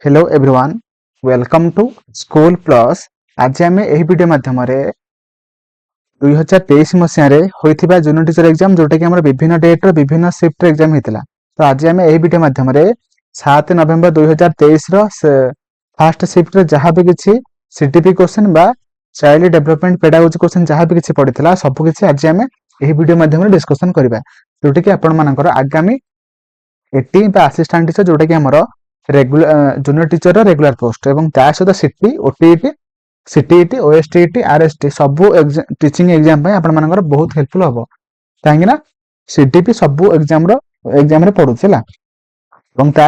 Hello everyone welcome to School Plus. आज आम यही वीडियो माध्यम 2023 मसीह होता जूनियर टीचर एग्जाम जोटा कि आम विभिन्न डेट्र विभिन्न सिफ्ट एग्जाम होता। तो आज आम यही वीडियो माध्यम 7 नवेम्बर 2023 फास्ट सिफ्ट जहाँ भी किसी सीटीपी क्वेश्चन बा चाइल्ड डेवलपमेंट पेडागोजी क्वेश्चन जहाँ भी किसी पड़ता सबकि आज आम यही वीडियो माध्यम डिस्कसन करवा जोटा कि आपण आगामी एटी असिस्टेंट टीचर जोटा कि आमर regular junior teacher regular post एवं त्या सहित सीटी ओटीईटी सीटीईटी ओएसटीईटी आरएसटी सबू टीचिंग एग्जाम आपण मानकर बहुत हेल्पफुल हम कहीं सीटीपी सबू एग्जाम पड़ूला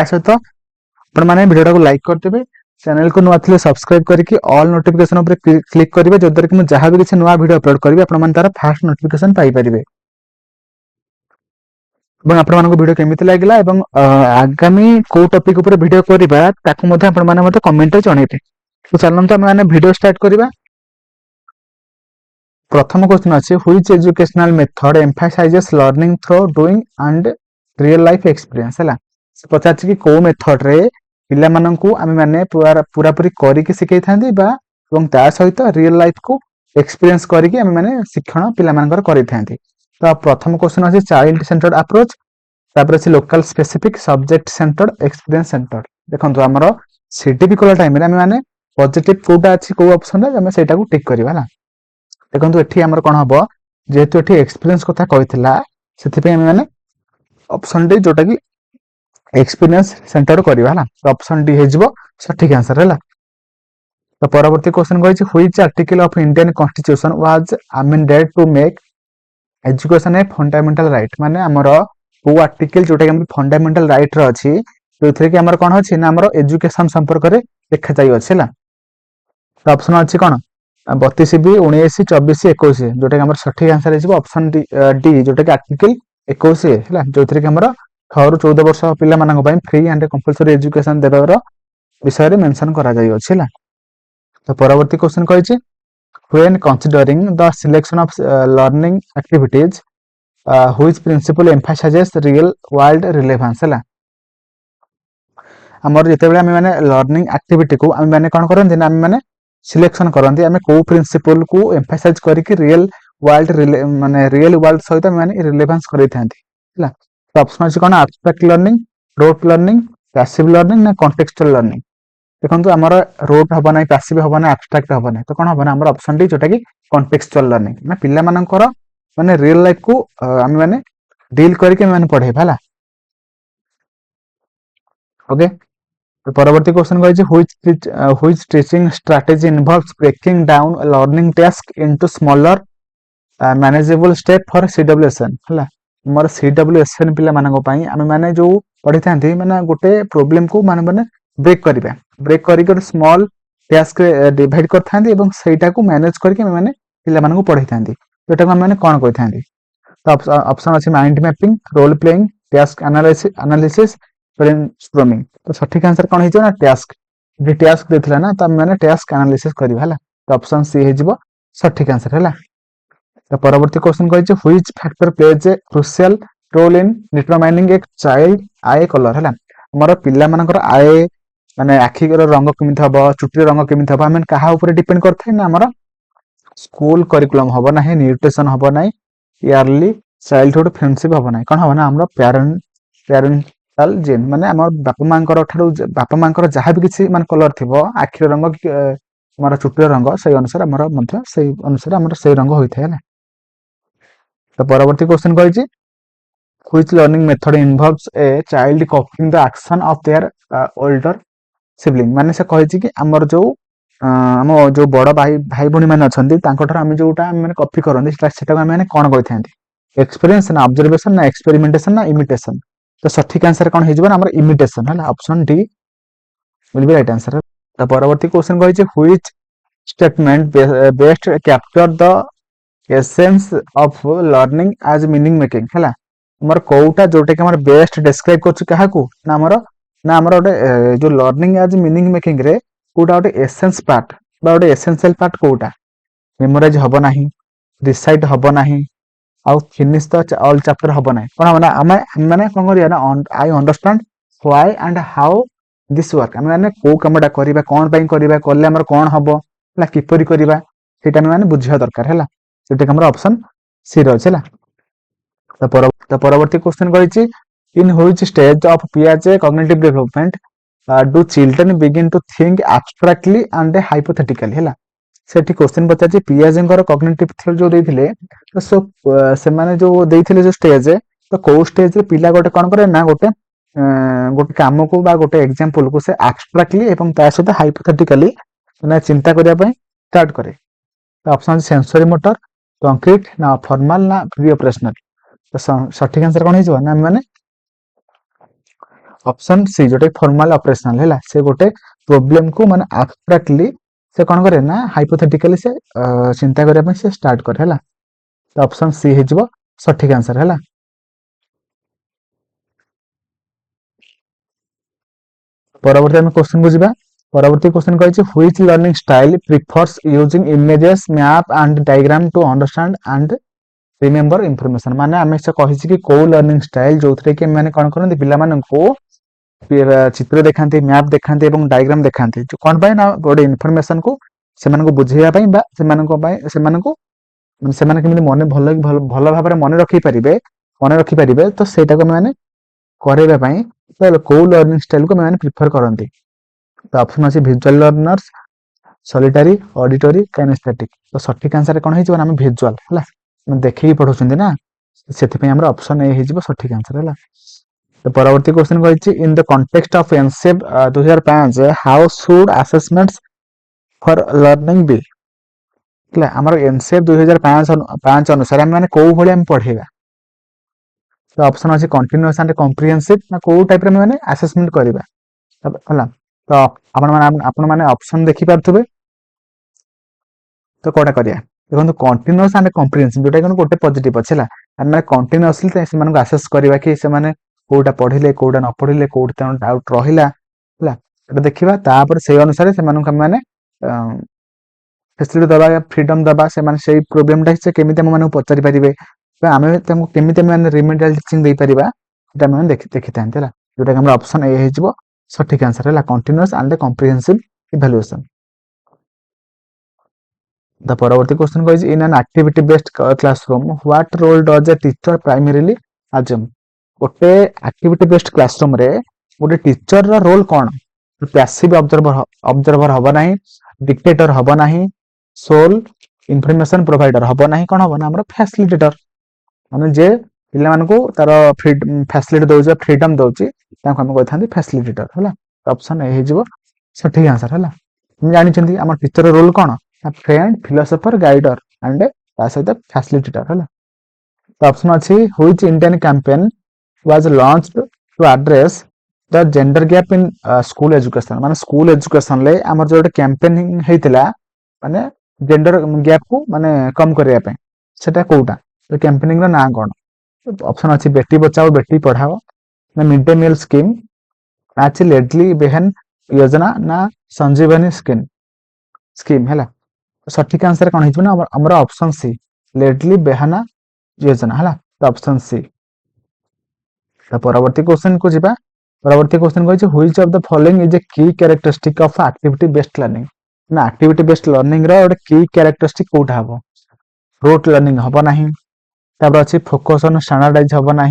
सहित आपण मैंने वीडियो को लाइक करते चैनल को नुआ थे सब्सक्राइब करके ऑल नोटिफिकेशन क्लिक करेंगे जद्वारा कि जहाँ भी किसी नुआ वीडियो अपलोड करी तार फास्ट नोटिफिकेशन पाइपर वीडियो केमिति लागला आगामी को टॉपिक ऊपर वीडियो करबा ताकू मध्ये आपण माने मते कमेंट रे जणैते। तो चलंतु हम माने वीडियो स्टार्ट करबा। प्रथम क्वेश्चन अछि which educational method emphasises learning through doing and real life experience हला से पचाछि कि को मेथड रे पिला माननकु आमे माने पूरा पूरी करी के सिखै थांदी बा एवं ता सहित रियल लाइफ को एक्सपीरियंस करी के आमे माने शिक्षण पिला मानकर करि थांदी। तो प्रथम क्वेश्चन अछि चाइल्ड सेंटर्ड अप्रोच तापर अछि local specific subject centred experience centred. देखंतु हमर सीटीपी कला टाइम रे आमे माने पॉजिटिव कोटा अछि को ऑप्शन रे आमे सेटा को टिक करबा हला। देखंतु एठी हमर कोन हबो जेहेतु एठी एक्सपीरियंस कथा कहितला सेति पे आमे माने ऑप्शन डी जोटा कि एक्सपीरियंस सेंटर्ड करबा हला। तो ऑप्शन डी हे जिवो सठिक आंसर हला। तो परवर्ती क्वेश्चन कहि which article of Indian constitution was amended to make education a fundamental right माने हमर को आर्टिकल जोटा कि हम फंडामेंटल राइट रो अछि जोथरे कि हमर कोन अछि ना हमर एजुकेशन संपर्क रे देखा जाय अछि हला। तो ऑप्शन अछि कोन 32 बी 19 24 21 जोटा कि हमर सठिक आंसर हे जिवो ऑप्शन डी जोटा कि आर्टिकल 21 हला जोथरे कि हमर 6 रु 14 वर्ष पिला मानक पई फ्री एंड कंपलसरी एजुकेशन देबार विषय रे मेंशन करा जाय अछि हला। तो परवर्ती क्वेश्चन कहि when considering the selection of learning activities which principle emphasizes real world relevance हला। हमर जेतेबेले हम माने लर्निंग एक्टिविटी को हम माने कोन करन दिन हम माने सिलेक्शन करन हम को प्रिंसिपल को एम्फसाइज करी कि रियल वर्ल्ड माने रियल वर्ल्ड सहित माने रिलेवेंस करै थांती हला। तो ऑप्शन अछि कोन abstract learning rote learning passive learning ना कॉन्टेक्सचुअल लर्निंग। देखंतु हमर रोट हबो नै पैसिव हबो नै एब्स्ट्रैक्ट हबो नै तो कोन हबो ना हमर ऑप्शन डी जोटा कि कॉन्टेक्सचुअल लर्निंग ना पिल्ला मानकर माने रियल लाइफ को हम माने डील करके माने पढेबा हला। ओके तो परवर्ती क्वेश्चन कहि which teaching strategy involves breaking down learning task into smaller manageable step for CWSN हला। हमर सीडब्ल्यूएसएन पिल्ला मानक पई हम माने जो पढि थांती माने गोटे प्रॉब्लम को माने ब्रेक करबा ब्रेक करी स्मॉल टास्क डिवाइड कर थांती एवं सेटा को मैनेज करके माने पिल्ला मानक पढि थांती एटा को माने कोन कहि थांती। तो ऑप्शन अछि mind mapping role playing task analysis brainstorming. तो सठिक आंसर कोन हिजो ना टास्क जे टास्क देथिला ना त माने टास्क एनालिसिस करबा हला। तो ऑप्शन सी हे जिवो सठिक आंसर हला। तो परवर्ती क्वेश्चन कहि which factor plays a crucial role in determining a child eye colour हला। हमर पिल्ला मानकर आई माने आखि रंग केमिथ हबो चुटी रंग केमिथ हबो हम कहा ऊपर डिपेंड करथै ना हमर स्कूल करिकुलम हबो नाही न्यूट्रिशन हबो नाही इयरली चाइल्डहुड फ्रेंडशिप हबो नाही कोन हबो ना हमर पेरेंटल जीन माने हमर बापा मांकर ठारू बापा मांकर जहाँ भी किसी मान कलर थिबो आखि रंग हमर चुटी रंग सही अनुसार हमर मध्य सही अनुसार हमर सही रंग होइथै ना। तो परवर्ती क्वेश्चन कहि which learning method involves a child copying the action of their older sibling माने से कहि कि हमर जो हम जो बड़ भाई भाई भणी माने अछंती तांको हम जोटा हम माने कॉपी करंदी सेटा को हम माने कोन कहि थांती एक्सपीरियंस ना ऑब्जर्वेशन ना एक्सपेरिमेंटेशन ना इमिटेशन। तो सठिक आंसर कोन हे जिवो हमर इमिटेशन हला option D will be right answer. तो परवर्ती क्वेश्चन कहि which statement best capture the essence of learning as meaning making हला। हमर कोउटा जोटा कि हमर बेस्ट डिस्क्राइब करछु काहा को ना हमर ओटे जो लर्निंग एज मीनिंग मेकिंग रे कोउटा ओटे एसेंस पार्ट बा ओटे एसेंशियल पार्ट कोउटा मेमोराइज हबो नाही रिसाइट हबो नाही आउ फिनिश द ऑल चैप्टर हबो नाही कोन माने माने कोन करिया ना I understand why and how this work आम मैंने कौ कमटा करवा कौन करवा कले आमर कौन हम है किपरि करवा सेटा मैंने बुझा दरकार है सेटा ऑप्शन सी रही है। तो परवर्ती क्वेश्चन कही इन व्हिच स्टेज ऑफ पियाजे cognitive development do children begin to think abstractly and hypothetically है सेठी क्वेश्चन पचार पियाजे कॉग्निटिव थ्योरी जो देथिले तो सो से माने जो देथिले जो स्टेज तो को स्टेज रे पिला गोटे कोन करे ना गोटे गोटे काम को बा गोटे एग्जांपल को से एब्स्ट्रैक्टली एवं ता सहित हाइपोथेटिकली माने चिंता करिया पय स्टार्ट करे। तो ऑप्शन सेंसरी मोटर कंक्रीट ना फॉर्मल ना प्री ऑपरेशनल तो सठिक आंसर कौन हो ना माने ऑप्शन सी जोटे फॉर्मल ऑपरेशनल है से गोटे प्रॉब्लम को माने एब्स्ट्रैक्टली से कौन करे ना हाइपोथेटिकली से चिंता करने से स्टार्ट करे है तो ऑप्शन सी हो सठिक आंसर है। परवर्ती आम क्वेश्चन को जीवा परवर्ती क्वेश्चन कही which learning style prefers using images map and diagram to understand and remember information माने आम से कही कि कौ लर्निंग स्टाइल जो थे कि मैंने कौन करते पिला चित्र देखा मैप देखा डायग्राम देखा जो कौन पाए ना गोटे इनफॉरमेशन को बुझेगा मन भल भाव मन रखिपारे तो सहीटा मैंने करवाई तो कौ लर्निंग स्टाइल को मैंने प्रिफर करते तो ऑप्शन अच्छे visual learners solitary auditory kinesthetic तो सठिक आंसर कौन हो विजुअल है देखिए पढ़ुं ना से ऑप्शन ए हो सठिक आंसर है। तो परवर्ती क्वेश्चन कही in the context of NCEP 2005 how should assessments for learning be आमर एनसेप 2005 अनुसार आम कौ भाई पढ़ेगा तो ऑप्शन अच्छे कंटीन्यूअस एंड कॉम्प्रिहेंसिव ना कौ टाइप मैंने असेसमेंट करवा है तो आपण मैंने ऑप्शन देखी पारे तो कौटा करिया देखो कंटीन्यूअस एंड कॉम्प्रिहेंसिव जोटा कि गोटे पॉजिटिव अच्छे मैंने कंटीन्यूअसली से आसेस करवा कि से कोटा पढ़िले कोटा न पढ़िले कोटा डाउट रहिला देखा तापर से अनुसार से मैंने फैसिलिटी दबा फ्रीडम दबा से प्रोब्लेम से केमी आम पचारि पारे आम केमी मैंने रिमेडियल टीचिंग दे पारिबा सेटा मैंने देखि था जोटा कि ऑप्शन ए हो सठिक आंसर है continuous and comprehensive evaluation. The परवर्ती क्वेश्चन कही in an activity based classroom what role does a teacher primarily assume गोटे एक्टिविटी बेस्ड क्लासरूम रे गोटे टीचर रो रोल कौन पैसिव ऑब्जर्वर हम ना डिक्टेटर हम ना सोल इनफॉरमेशन प्रोवाइडर हम ना कौन हम ना फैसिलिटेटर माने जे पिला मानको तार फैसिलिटी दउछ फ्रीडम दउछ ताको हम कहथांती फैसिलिटेटर हला ऑप्शन ए हो सठिक आंसर हला हम जानि छथि हमर टीचर रो रोल कौन फ्रेंड फिलोसोफर गाइडर एंड ता सहित फैसिलिटेटर हला तो ऑप्शन अछि which Indian campaign was launched to address the gender gap in school education माने स्कूल एजुकेशन ले हमर जो कैंपेनिंग हेतिला माने जेंडर गैप को माने कम करिया पे सेटा कोउटा तो कैंपेनिंग रा ना कोन ऑप्शन अछि बेटी बचाओ बेटी पढ़ाओ ना मिड डे मील स्कीम ना अछि लेडली बेहन योजना ना संजीवनी स्कीम हैला सठिक आंसर कौन हो ना हमर ऑप्शन सी लेडली बेहाना योजना है तो ऑप्शन सी। तो परवर्ती क्वेश्चन को जीवा परवर्ती क्वेश्चन कही which of the following is a key characteristic of activity based learning ना एक्टिविटी बेस्ड लर्निंग रो गोटे की कैरेक्टरिस्टिक कोटा हम रोट लर्निंग हम ना तापर अच्छी फोकस ऑन स्टैंडर्डाइज हम ना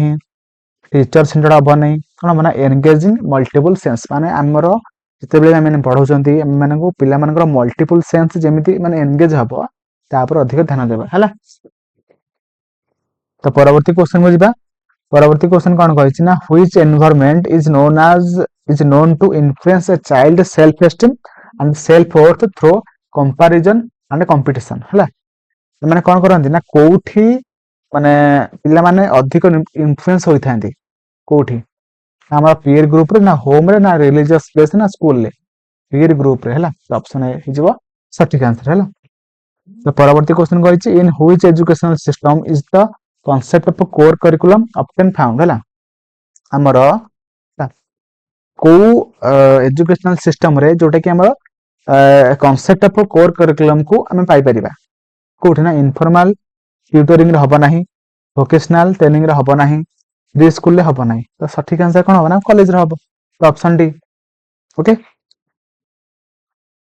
टीचर सेंटर्ड हम ना कौन हम ना एंगेजिंग मल्टीपल सेंस माने आमर जितेबाला आम पढ़ाऊँ मानक पिला मल्टीपल सेंस जमी माने एंगेज हम तापर अधिक ध्यान देवा है। तो परवर्ती क्वेश्चन को जीवा परवर्ती क्वेश्चन कौन कही ना which environment is known to influence a child self esteem and self worth through comparison and competition है माने कौन करती ना कोठी माने पिला माने अधिक इन्फ्लुएंस होता कोठी हमारा पीयर ग्रुप रे ना होम रे ना रिलीजियस प्लेस ना स्कूल रे पीयर ग्रुप रे है ऑप्शन ए हो सठिक आंसर है। तो परवर्ती क्वेश्चन कही in which educational system is the concept of core curriculum often found है हमर को एजुकेशनल सिस्टम रे जोटा कि हमर कॉन्सेप्ट ऑफ कोर करिकुलम को हमें पाई परिबा कोठी ना इनफॉर्मल ट्यूटरिंग रे हबो नाही वोकेशनल ट्रेनिंग रे हबो नाही प्री स्कूल रे हबो नाही तो सठिक आंसर कोन हबो ना कॉलेज रे हबो तो ऑप्शन डी ओके।